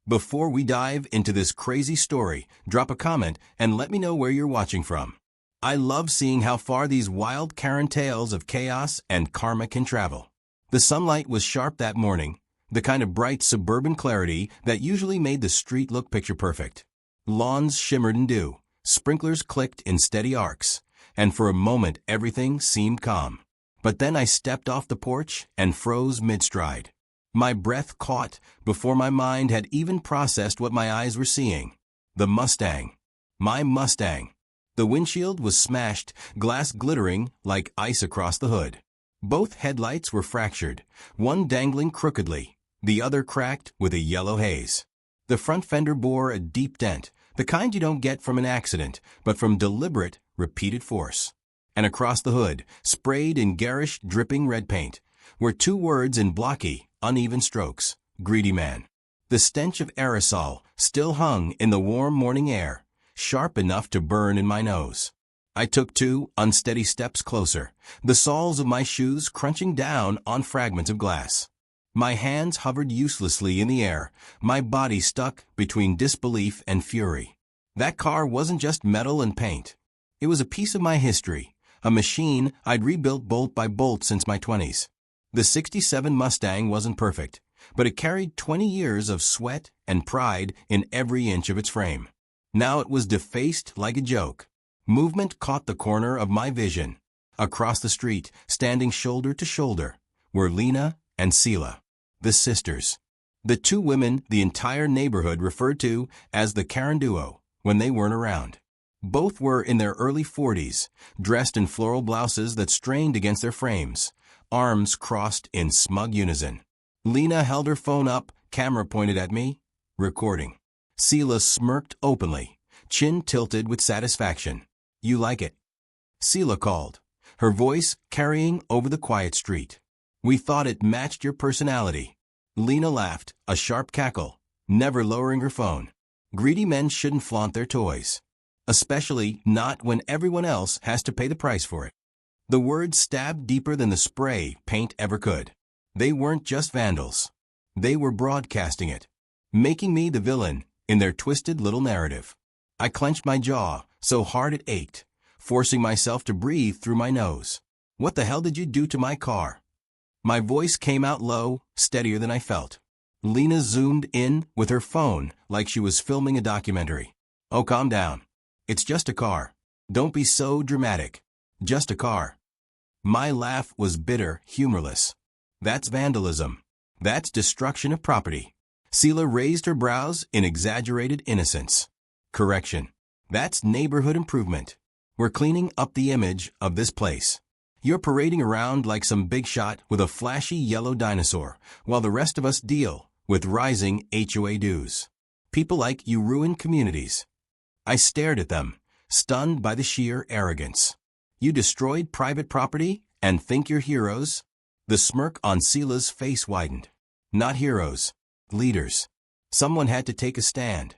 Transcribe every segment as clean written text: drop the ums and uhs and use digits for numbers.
Before we dive into this crazy story, drop a comment and let me know where you're watching from. I love seeing how far these wild Karen tales of chaos and karma can travel. The sunlight was sharp that morning, the kind of bright suburban clarity that usually made the street look picture perfect. Lawns shimmered in dew, sprinklers clicked in steady arcs, and for a moment everything seemed calm. But then I stepped off the porch and froze mid-stride. My breath caught before my mind had even processed what my eyes were seeing. The Mustang. My Mustang. The windshield was smashed, glass glittering like ice across the hood. Both headlights were fractured, one dangling crookedly, the other cracked with a yellow haze. The front fender bore a deep dent, the kind you don't get from an accident, but from deliberate, repeated force. And across the hood, sprayed in garish, dripping red paint, were two words in blocky, uneven strokes: greedy man. The stench of aerosol still hung in the warm morning air, sharp enough to burn in my nose. I took 2 unsteady steps closer, the soles of my shoes crunching down on fragments of glass. My hands hovered uselessly in the air, my body stuck between disbelief and fury. That car wasn't just metal and paint. It was a piece of my history, a machine I'd rebuilt bolt by bolt since my 20s. The '67 Mustang wasn't perfect, but it carried 20 years of sweat and pride in every inch of its frame. Now it was defaced like a joke. Movement caught the corner of my vision. Across the street, standing shoulder to shoulder, were Lena and Sela, the sisters. The two women the entire neighborhood referred to as the Karen duo when they weren't around. Both were in their early 40s, dressed in floral blouses that strained against their frames, arms crossed in smug unison. Lena held her phone up, camera pointed at me, recording. Sela smirked openly, chin tilted with satisfaction. "You like it?" Sela called, her voice carrying over the quiet street. "We thought it matched your personality." Lena laughed, a sharp cackle, never lowering her phone. Greedy men shouldn't flaunt their toys, especially not when everyone else has to pay the price for it. The words stabbed deeper than the spray paint ever could. They weren't just vandals. They were broadcasting it, making me the villain in their twisted little narrative. I clenched my jaw so hard it ached, forcing myself to breathe through my nose. "What the hell did you do to my car?" My voice came out low, steadier than I felt. Lena zoomed in with her phone like she was filming a documentary. "Oh, calm down. It's just a car. Don't be so dramatic. Just a car." My laugh was bitter, humorless. "That's vandalism. That's destruction of property." Sela raised her brows in exaggerated innocence. "Correction. That's neighborhood improvement. We're cleaning up the image of this place. You're parading around like some big shot with a flashy yellow dinosaur, while the rest of us deal with rising HOA dues. People like you ruin communities." I stared at them, stunned by the sheer arrogance. "You destroyed private property and think you're heroes?" The smirk on Sela's face widened. "Not heroes. Leaders. Someone had to take a stand."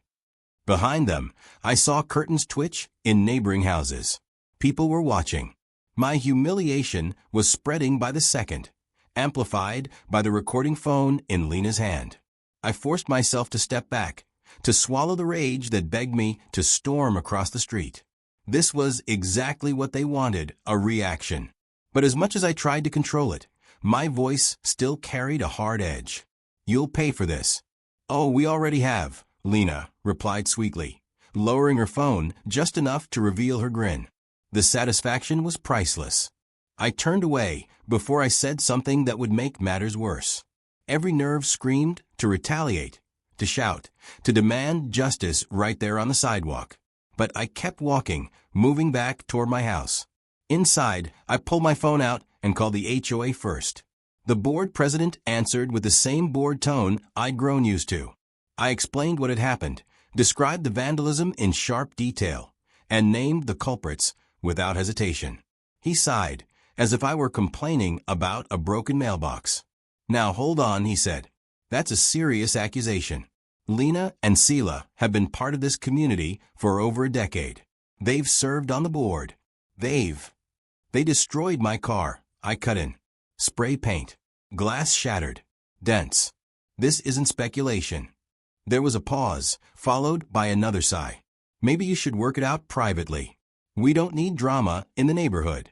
Behind them, I saw curtains twitch in neighboring houses. People were watching. My humiliation was spreading by the second, amplified by the recording phone in Lena's hand. I forced myself to step back, to swallow the rage that begged me to storm across the street. This was exactly what they wanted, a reaction. But as much as I tried to control it, my voice still carried a hard edge. "You'll pay for this." "Oh, we already have," Lena replied sweetly, lowering her phone just enough to reveal her grin. The satisfaction was priceless. I turned away before I said something that would make matters worse. Every nerve screamed to retaliate, to shout, to demand justice right there on the sidewalk. But I kept walking, moving back toward my house. Inside, I pulled my phone out and called the HOA first. The board president answered with the same bored tone I'd grown used to. I explained what had happened, described the vandalism in sharp detail, and named the culprits without hesitation. He sighed, as if I were complaining about a broken mailbox. "Now hold on," he said. "That's a serious accusation. Lena and Sela have been part of this community for over a decade. They've served on the board. They destroyed my car," I cut in. "Spray paint. Glass shattered. Dents. This isn't speculation. There was a pause, followed by another sigh. Maybe you should work it out privately. We don't need drama in the neighborhood.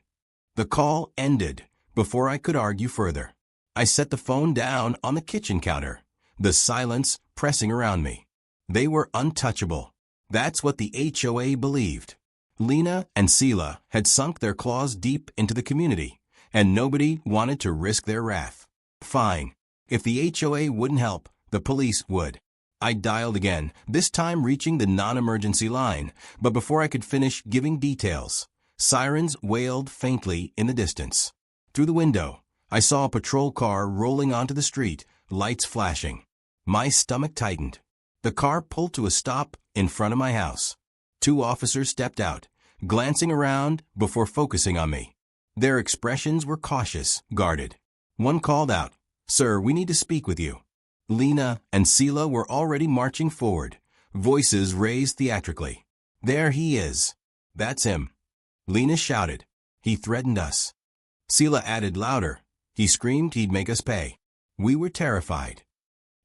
The call ended before I could argue further. I set the phone down on the kitchen counter, the silence pressing around me. They were untouchable. That's what the HOA believed. Lena and Sela had sunk their claws deep into the community, and nobody wanted to risk their wrath. Fine. If the HOA wouldn't help, the police would. I dialed again, this time reaching the non-emergency line, but before I could finish giving details, sirens wailed faintly in the distance. Through the window, I saw a patrol car rolling onto the street, lights flashing. My stomach tightened. The car pulled to a stop in front of my house. 2 officers stepped out, glancing around before focusing on me. Their expressions were cautious, guarded. One called out, "Sir, we need to speak with you." Lena and Sela were already marching forward, voices raised theatrically. "There he is. That's him." Lena shouted, "He threatened us." Sela added louder, "He screamed he'd make us pay." We were terrified.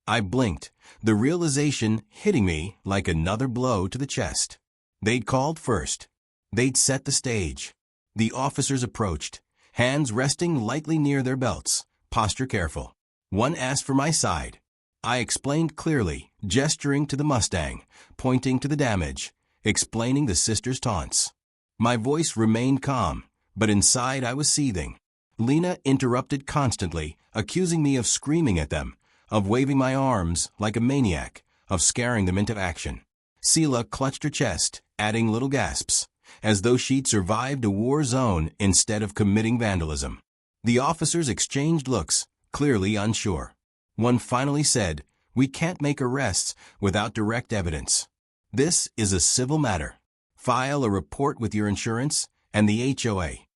I blinked, the realization hitting me like another blow to the chest. They'd called first. They'd set the stage. The officers approached, hands resting lightly near their belts, posture careful. One asked for my side. I explained clearly, gesturing to the Mustang, pointing to the damage, explaining the sisters' taunts. My voice remained calm, but inside I was seething. Lena interrupted constantly, accusing me of screaming at them, of waving my arms like a maniac, of scaring them into action. Sela clutched her chest, adding little gasps, as though she'd survived a war zone instead of committing vandalism. The officers exchanged looks, clearly unsure. One finally said, "We can't make arrests without direct evidence. This is a civil matter. File a report with your insurance and the HOA."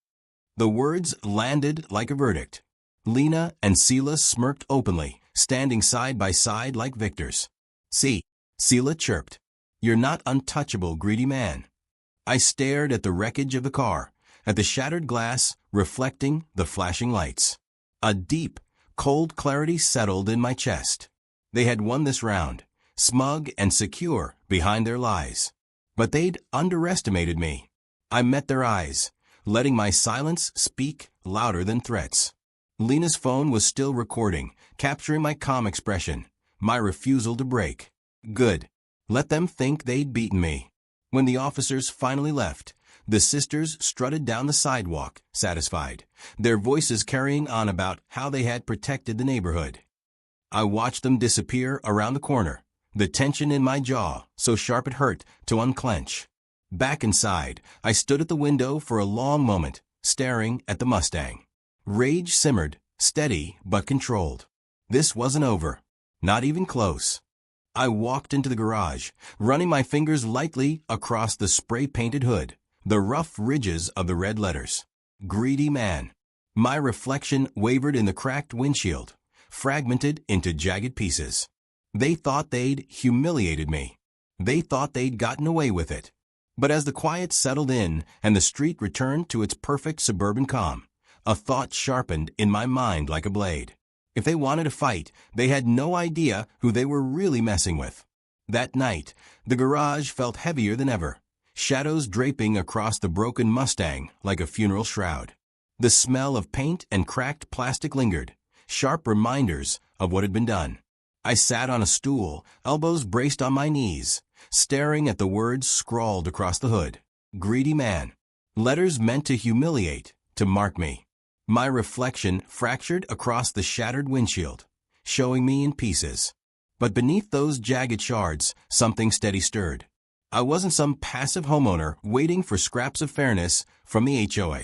The words landed like a verdict. Lena and Sela smirked openly, standing side by side like victors. "See," Sela chirped. "You're not untouchable, greedy man." I stared at the wreckage of the car, at the shattered glass reflecting the flashing lights. A deep, cold clarity settled in my chest. They had won this round, smug and secure behind their lies. But they'd underestimated me. I met their eyes, letting my silence speak louder than threats. Lena's phone was still recording, capturing my calm expression, my refusal to break. Good. Let them think they'd beaten me. When the officers finally left, the sisters strutted down the sidewalk, satisfied, their voices carrying on about how they had protected the neighborhood. I watched them disappear around the corner, the tension in my jaw so sharp it hurt to unclench. Back inside, I stood at the window for a long moment, staring at the Mustang. Rage simmered, steady but controlled. This wasn't over. Not even close. I walked into the garage, running my fingers lightly across the spray-painted hood, the rough ridges of the red letters. Greedy man. My reflection wavered in the cracked windshield, fragmented into jagged pieces. They thought they'd humiliated me. They thought they'd gotten away with it. But as the quiet settled in and the street returned to its perfect suburban calm, a thought sharpened in my mind like a blade. If they wanted to fight, they had no idea who they were really messing with. That night, the garage felt heavier than ever, shadows draping across the broken Mustang like a funeral shroud. The smell of paint and cracked plastic lingered, sharp reminders of what had been done. I sat on a stool, elbows braced on my knees, staring at the words scrawled across the hood. Greedy man. Letters meant to humiliate, to mark me. My reflection fractured across the shattered windshield, showing me in pieces. But beneath those jagged shards, something steady stirred. I wasn't some passive homeowner waiting for scraps of fairness from the HOA.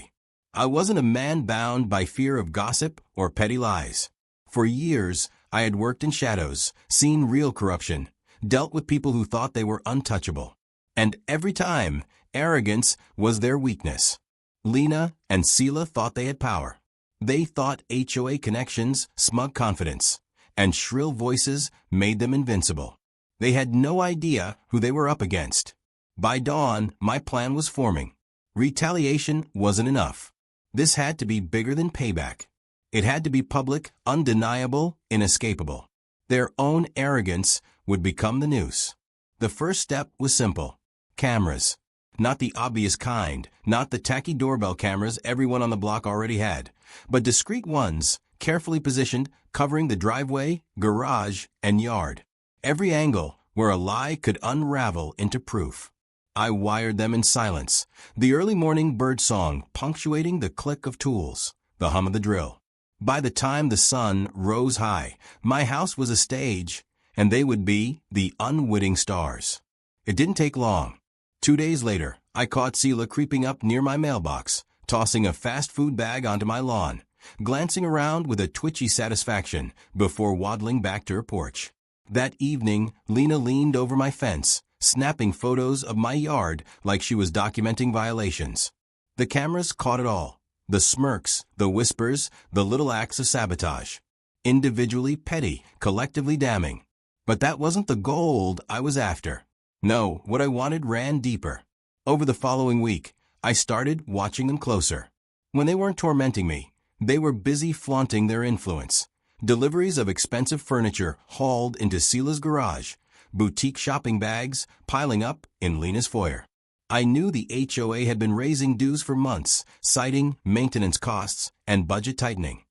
I wasn't a man bound by fear of gossip or petty lies. For years, I had worked in shadows, seen real corruption, dealt with people who thought they were untouchable. And every time, arrogance was their weakness. Lena and Sela thought they had power. They thought HOA connections, smug confidence, and shrill voices made them invincible. They had no idea who they were up against. By dawn, my plan was forming. Retaliation wasn't enough. This had to be bigger than payback. It had to be public, undeniable, inescapable. Their own arrogance would become the noose. The first step was simple. Cameras. Not the obvious kind, not the tacky doorbell cameras everyone on the block already had, but discreet ones, carefully positioned, covering the driveway, garage, and yard. Every angle where a lie could unravel into proof. I wired them in silence, the early morning bird song punctuating the click of tools, the hum of the drill. By the time the sun rose high, my house was a stage, and they would be the unwitting stars. It didn't take long. 2 days later, I caught Sela creeping up near my mailbox, tossing a fast food bag onto my lawn, glancing around with a twitchy satisfaction before waddling back to her porch. That evening, Lena leaned over my fence, snapping photos of my yard like she was documenting violations. The cameras caught it all. The smirks, the whispers, the little acts of sabotage. Individually petty, collectively damning. But that wasn't the gold I was after. No, what I wanted ran deeper. Over the following week, I started watching them closer. When they weren't tormenting me, they were busy flaunting their influence. Deliveries of expensive furniture hauled into Sela's garage, boutique shopping bags piling up in Lena's foyer. I knew the HOA had been raising dues for months, citing maintenance costs and budget tightening.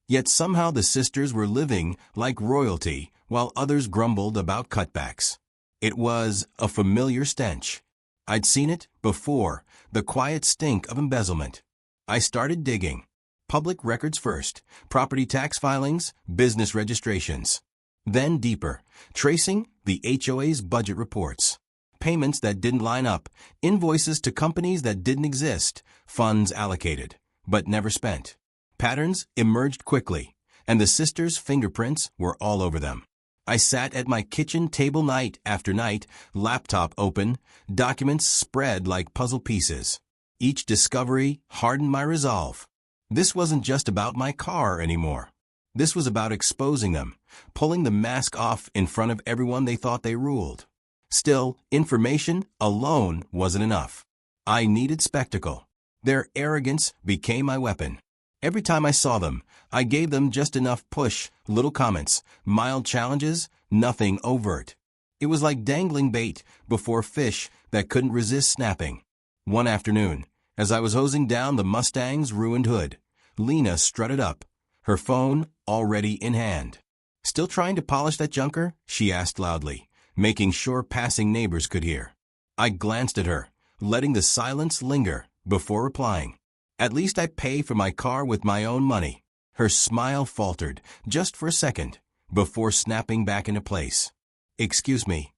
Yet somehow the sisters were living like royalty while others grumbled about cutbacks. It was a familiar stench. I'd seen it before, the quiet stink of embezzlement. I started digging. Public records first, property tax filings, business registrations. Then deeper, tracing the HOA's budget reports. Payments that didn't line up, invoices to companies that didn't exist, funds allocated, but never spent. Patterns emerged quickly, and the sisters' fingerprints were all over them. I sat at my kitchen table night after night, laptop open, documents spread like puzzle pieces. Each discovery hardened my resolve. This wasn't just about my car anymore. This was about exposing them, pulling the mask off in front of everyone they thought they ruled. Still, information alone wasn't enough. I needed spectacle. Their arrogance became my weapon. Every time I saw them, I gave them just enough push, little comments, mild challenges, nothing overt. It was like dangling bait before fish that couldn't resist snapping. One afternoon, as I was hosing down the Mustang's ruined hood, Lena strutted up, her phone already in hand. "Still trying to polish that junker?" she asked loudly, making sure passing neighbors could hear. I glanced at her, letting the silence linger before replying. "At least I pay for my car with my own money." Her smile faltered just for a second before snapping back into place. "Excuse me."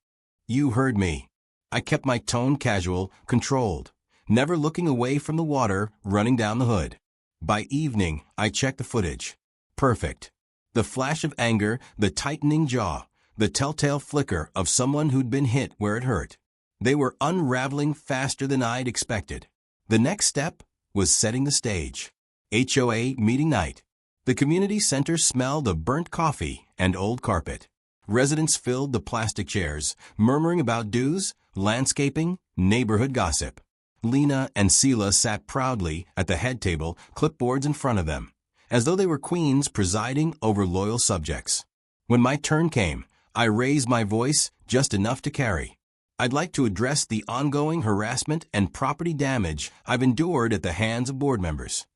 "You heard me." I kept my tone casual, controlled, never looking away from the water running down the hood. By evening, I checked the footage. Perfect. The flash of anger, the tightening jaw, the telltale flicker of someone who'd been hit where it hurt. They were unraveling faster than I'd expected. The next step was setting the stage. HOA meeting night. The community center smelled of burnt coffee and old carpet. Residents filled the plastic chairs, murmuring about dues, landscaping, neighborhood gossip. Lena and Sela sat proudly at the head table, clipboards in front of them, as though they were queens presiding over loyal subjects. When my turn came, I raised my voice just enough to carry. "I'd like to address the ongoing harassment and property damage I've endured at the hands of board members."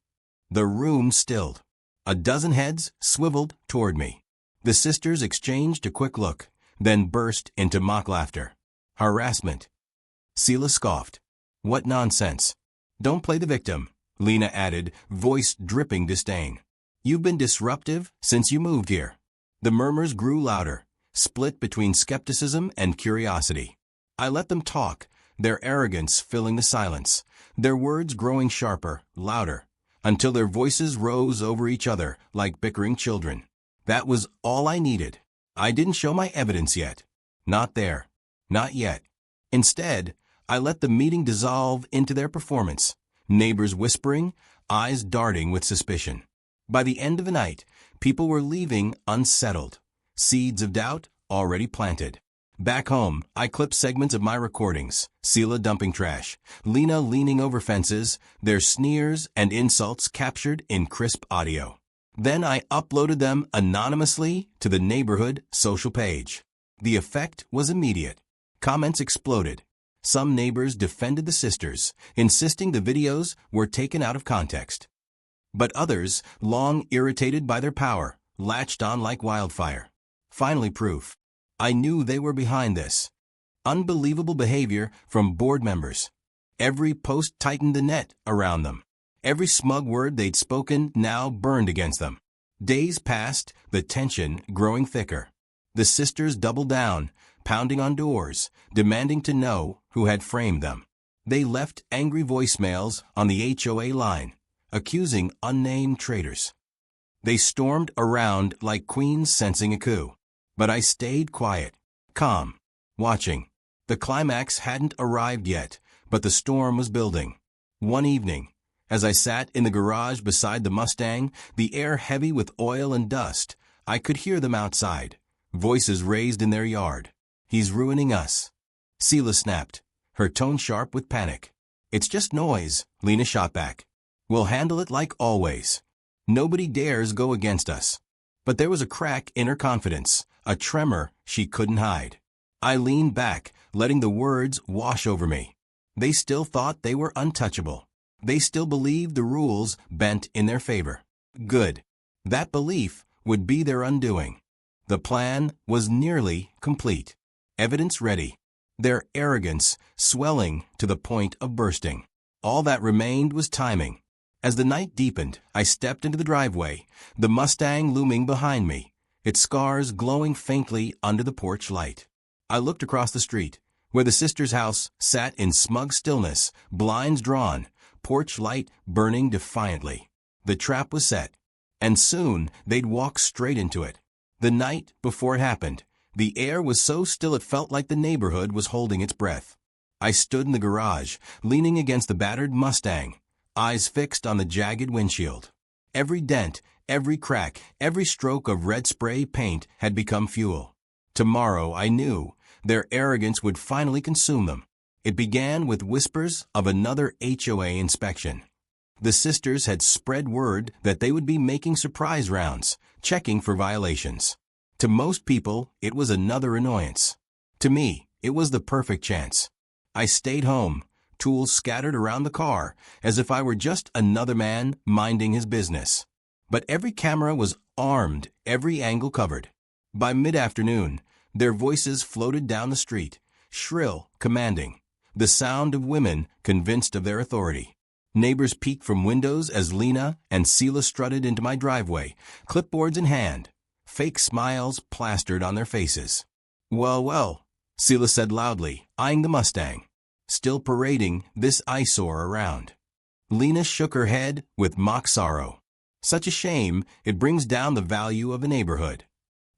The room stilled. A dozen heads swiveled toward me. The sisters exchanged a quick look, then burst into mock laughter. "Harassment?" Sela scoffed. "What nonsense." "Don't play the victim," Lena added, voice dripping disdain. "You've been disruptive since you moved here." The murmurs grew louder, split between skepticism and curiosity. I let them talk, their arrogance filling the silence, their words growing sharper, louder, until their voices rose over each other like bickering children. That was all I needed. I didn't show my evidence yet. Not there. Not yet. Instead, I let the meeting dissolve into their performance, neighbors whispering, eyes darting with suspicion. By the end of the night, people were leaving unsettled, seeds of doubt already planted. Back home, I clipped segments of my recordings, Sela dumping trash, Lena leaning over fences, their sneers and insults captured in crisp audio. Then I uploaded them anonymously to the neighborhood social page. The effect was immediate. Comments exploded. Some neighbors defended the sisters, insisting the videos were taken out of context. But others, long irritated by their power, latched on like wildfire. Finally, proof. I knew they were behind this. Unbelievable behavior from board members. Every post tightened the net around them. Every smug word they'd spoken now burned against them. Days passed, the tension growing thicker. The sisters doubled down, pounding on doors, demanding to know who had framed them. They left angry voicemails on the HOA line, accusing unnamed traitors. They stormed around like queens sensing a coup. But I stayed quiet, calm, watching. The climax hadn't arrived yet, but the storm was building. One evening, as I sat in the garage beside the Mustang, the air heavy with oil and dust, I could hear them outside, voices raised in their yard. "He's ruining us." Sela snapped, her tone sharp with panic. "It's just noise," Lena shot back. "We'll handle it like always. Nobody dares go against us." But there was a crack in her confidence, a tremor she couldn't hide. I leaned back, letting the words wash over me. They still thought they were untouchable. They still believed the rules bent in their favor. Good. That belief would be their undoing. The plan was nearly complete. Evidence ready. Their arrogance swelling to the point of bursting. All that remained was timing. As the night deepened, I stepped into the driveway, the Mustang looming behind me, its scars glowing faintly under the porch light. I looked across the street, where the sisters' house sat in smug stillness, blinds drawn, porch light burning defiantly. The trap was set, and soon they'd walk straight into it. The night before it happened, the air was so still it felt like the neighborhood was holding its breath. I stood in the garage, leaning against the battered Mustang, eyes fixed on the jagged windshield. Every dent, every crack, every stroke of red spray paint had become fuel. Tomorrow, I knew, their arrogance would finally consume them. It began with whispers of another HOA inspection. The sisters had spread word that they would be making surprise rounds, checking for violations. To most people, it was another annoyance. To me, it was the perfect chance. I stayed home, tools scattered around the car, as if I were just another man minding his business. But every camera was armed, every angle covered. By mid-afternoon, their voices floated down the street, shrill, commanding, the sound of women convinced of their authority. Neighbors peeked from windows as Lena and Sela strutted into my driveway, clipboards in hand, fake smiles plastered on their faces. "Well, well," Sela said loudly, eyeing the Mustang, still parading this eyesore around. Lena shook her head with mock sorrow. "Such a shame, it brings down the value of a neighborhood."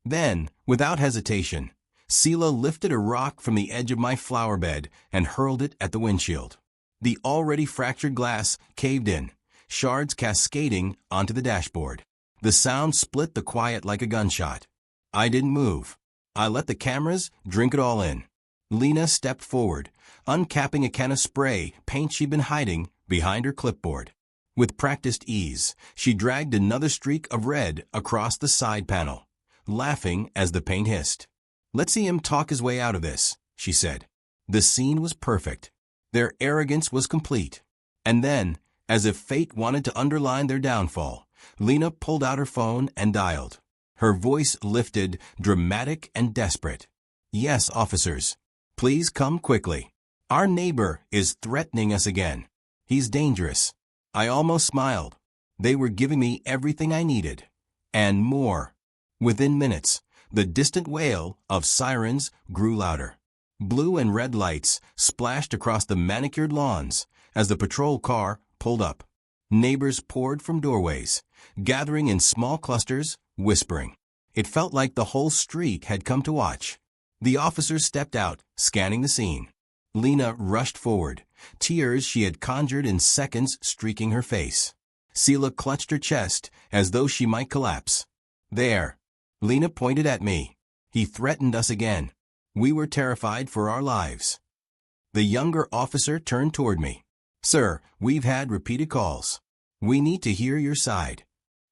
Then, without hesitation, Sela lifted a rock from the edge of my flower bed and hurled it at the windshield. The already fractured glass caved in, shards cascading onto the dashboard. The sound split the quiet like a gunshot. I didn't move. I let the cameras drink it all in. Lena stepped forward, uncapping a can of spray paint she'd been hiding behind her clipboard. With practiced ease, she dragged another streak of red across the side panel, laughing as the paint hissed. "Let's see him talk his way out of this," she said. The scene was perfect. Their arrogance was complete. And then, as if fate wanted to underline their downfall, Lena pulled out her phone and dialed. Her voice lifted, dramatic and desperate. "Yes, officers. Please come quickly. Our neighbor is threatening us again. He's dangerous." I almost smiled. They were giving me everything I needed. And more. Within minutes, the distant wail of sirens grew louder. Blue and red lights splashed across the manicured lawns as the patrol car pulled up. Neighbors poured from doorways, gathering in small clusters, whispering. It felt like the whole street had come to watch. The officers stepped out, scanning the scene. Lena rushed forward, tears she had conjured in seconds streaking her face. Sela clutched her chest as though she might collapse. "There." Lena pointed at me. "He threatened us again." We were terrified for our lives. The younger officer turned toward me. "Sir, we've had repeated calls. We need to hear your side."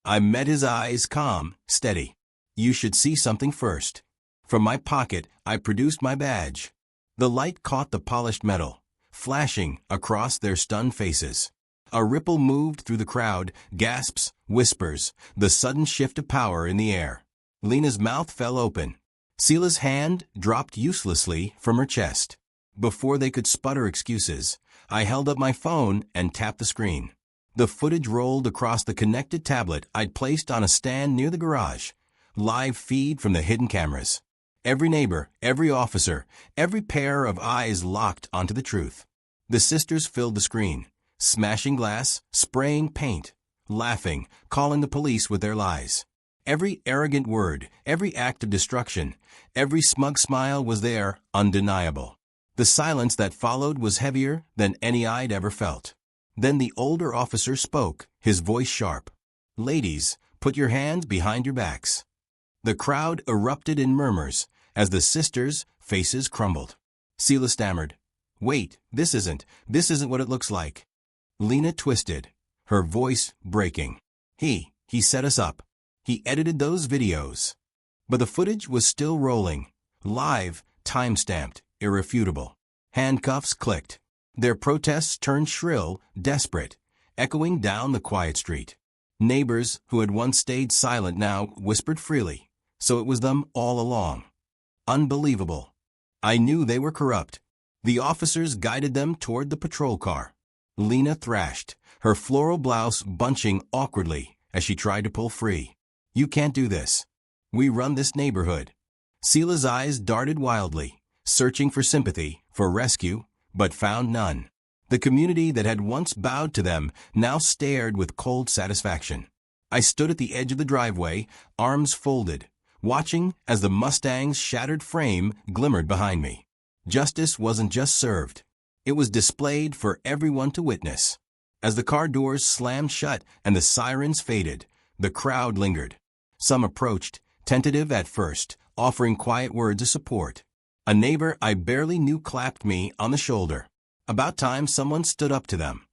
I met his eyes, calm, steady. "You should see something first." From my pocket, I produced my badge. The light caught the polished metal, flashing across their stunned faces. A ripple moved through the crowd, gasps, whispers, the sudden shift of power in the air. Lena's mouth fell open. Sela's hand dropped uselessly from her chest. Before they could sputter excuses, I held up my phone and tapped the screen. The footage rolled across the connected tablet I'd placed on a stand near the garage. Live feed from the hidden cameras. Every neighbor, every officer, every pair of eyes locked onto the truth. The sisters filled the screen, smashing glass, spraying paint, laughing, calling the police with their lies. Every arrogant word, every act of destruction, every smug smile was there, undeniable. The silence that followed was heavier than any I'd ever felt. Then the older officer spoke, his voice sharp. "Ladies, put your hands behind your backs." The crowd erupted in murmurs as the sisters' faces crumbled. Sela stammered, "Wait, this isn't what it looks like." Lena twisted, her voice breaking. He set us up. He edited those videos. But the footage was still rolling. Live, time-stamped, irrefutable. Handcuffs clicked. Their protests turned shrill, desperate, echoing down the quiet street. Neighbors who had once stayed silent now whispered freely. So it was them all along. Unbelievable. I knew they were corrupt. The officers guided them toward the patrol car. Lena thrashed, her floral blouse bunching awkwardly as she tried to pull free. "You can't do this. We run this neighborhood." Sela's eyes darted wildly, searching for sympathy, for rescue, but found none. The community that had once bowed to them now stared with cold satisfaction. I stood at the edge of the driveway, arms folded, watching as the Mustang's shattered frame glimmered behind me. Justice wasn't just served. It was displayed for everyone to witness. As the car doors slammed shut and the sirens faded, the crowd lingered. Some approached, tentative at first, offering quiet words of support. A neighbor I barely knew clapped me on the shoulder. About time someone stood up to them.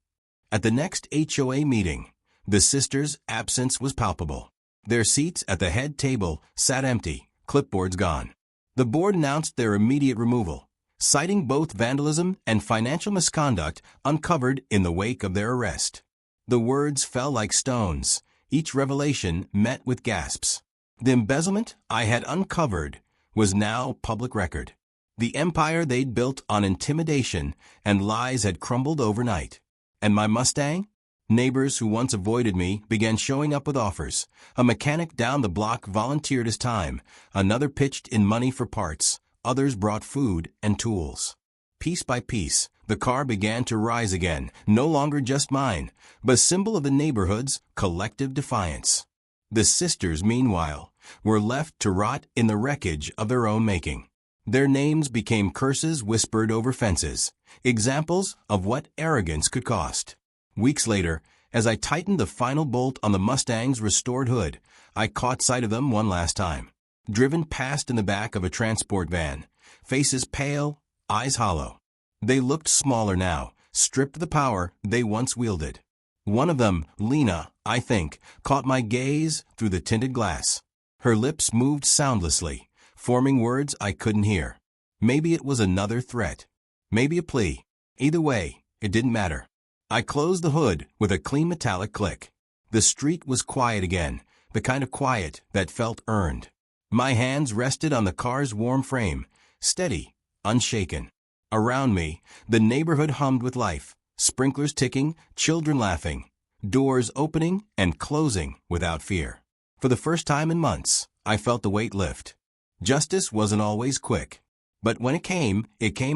At the next HOA meeting, the sisters' absence was palpable. Their seats at the head table sat empty, clipboards gone. The board announced their immediate removal, citing both vandalism and financial misconduct uncovered in the wake of their arrest. The words fell like stones, each revelation met with gasps. The embezzlement I had uncovered was now public record. The empire they'd built on intimidation and lies had crumbled overnight. And my Mustang? Neighbors who once avoided me began showing up with offers. A mechanic down the block volunteered his time. Another pitched in money for parts. Others brought food and tools. Piece by piece, the car began to rise again, no longer just mine, but a symbol of the neighborhood's collective defiance. The sisters, meanwhile, were left to rot in the wreckage of their own making. Their names became curses whispered over fences, examples of what arrogance could cost. Weeks later, as I tightened the final bolt on the Mustang's restored hood, I caught sight of them one last time. Driven past in the back of a transport van, faces pale, eyes hollow. They looked smaller now, stripped of the power they once wielded. One of them, Lena, I think, caught my gaze through the tinted glass. Her lips moved soundlessly, forming words I couldn't hear. Maybe it was another threat. Maybe a plea. Either way, it didn't matter. I closed the hood with a clean metallic click. The street was quiet again, the kind of quiet that felt earned. My hands rested on the car's warm frame, steady, unshaken. Around me, the neighborhood hummed with life, sprinklers ticking, children laughing, doors opening and closing without fear. For the first time in months, I felt the weight lift. Justice wasn't always quick, but when it came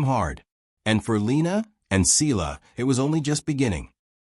hard. And for Lena and Sela, it was only just beginning.